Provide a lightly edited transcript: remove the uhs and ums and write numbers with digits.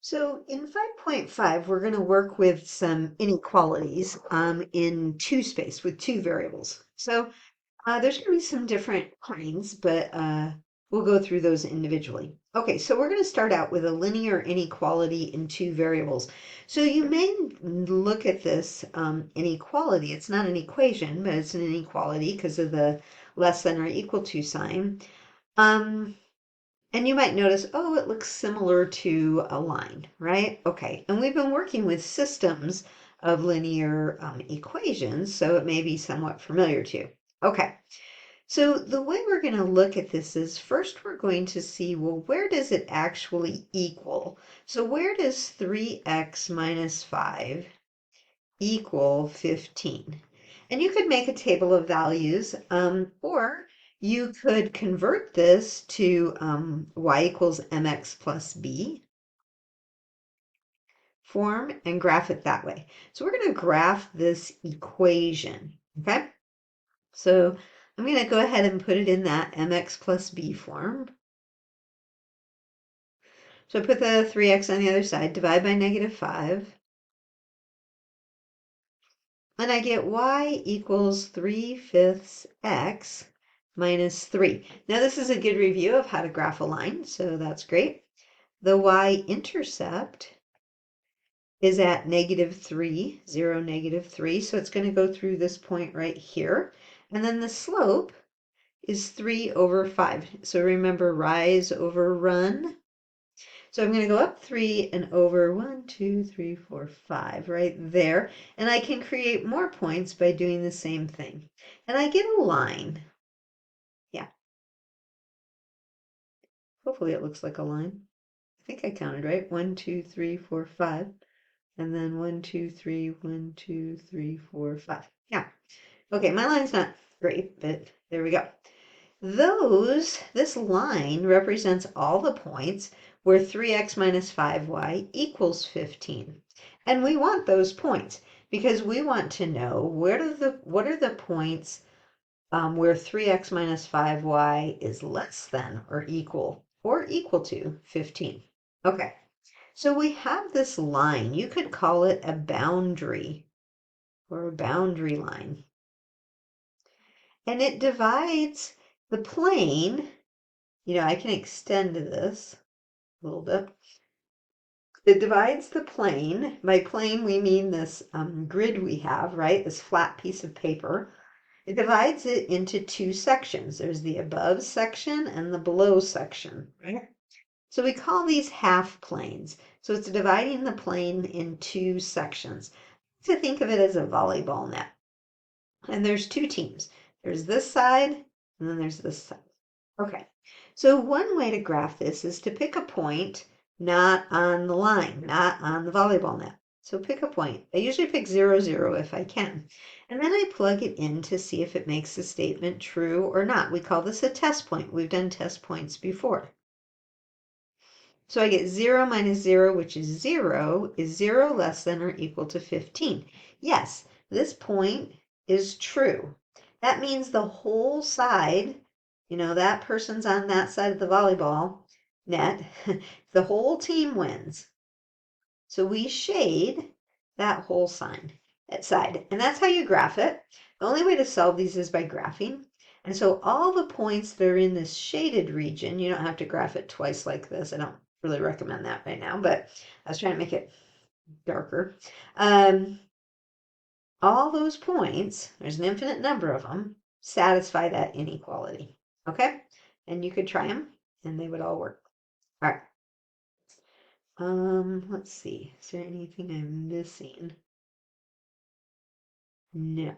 So in 5.5, we're going to work with some inequalities in two space with two variables. So there's going to be some different kinds, but we'll go through those individually. Okay, so we're going to start out with a linear inequality in two variables. So you may look at this inequality. It's not an equation, but it's an inequality because of the less than or equal to sign. Um, and you might notice, oh, it looks similar to a line, right? Okay, and we've been working with systems of linear equations, so it may be somewhat familiar to you. Okay, so the way we're going to look at this is first we're going to see, well, where does it actually equal? So where does 3x minus 5 equal 15? And you could make a table of values, or you could convert this to y equals mx plus b form and graph it that way. So we're going to graph this equation, okay? So I'm going to go ahead and put it in that mx plus b form. So I put the 3x on the other side, divide by -5. And I get y equals 3/5 x minus 3. Now this is a good review of how to graph a line, so that's great. The y-intercept is at -3, 0, -3, so it's going to go through this point right here. And then the slope is 3/5. So remember, rise over run. So I'm going to go up 3 and over 1, 2, 3, 4, 5, right there. And I can create more points by doing the same thing. And I get a line. Yeah. Hopefully it looks like a line. I think I counted right. 1, 2, 3, 4, 5. And then 1, 2, 3, 1, 2, 3, 4, 5. Yeah. Okay, my line's not great, but there we go. This line represents all the points where 3x minus 5y equals 15. And we want those points because we want to know what are the points where 3x minus 5y is less than or equal to 15. Okay, so we have this line. You could call it a boundary or a boundary line. And it divides the plane. I can extend this a little bit. It divides the plane. By plane, we mean this grid we have, right? This flat piece of paper. It divides it into two sections. There's the above section and the below section, right? So we call these half planes. So it's dividing the plane in two sections. To think of it as a volleyball net. And there's two teams. There's this side, and then there's this side. Okay, so one way to graph this is to pick a point not on the line, not on the volleyball net. So pick a point. I usually pick 0, 0 if I can. And then I plug it in to see if it makes the statement true or not. We call this a test point. We've done test points before. So I get 0 minus 0, which is 0. Is 0 less than or equal to 15? Yes, this point is true. That means the whole side, that person's on that side of the volleyball net, the whole team wins. So we shade that whole side. And that's how you graph it. The only way to solve these is by graphing. And so all the points that are in this shaded region, you don't have to graph it twice like this. I don't really recommend that right now, but I was trying to make it darker. All those points, there's an infinite number of them, satisfy that inequality. Okay? And you could try them and they would all work. All right. Let's see. Is there anything I'm missing? No.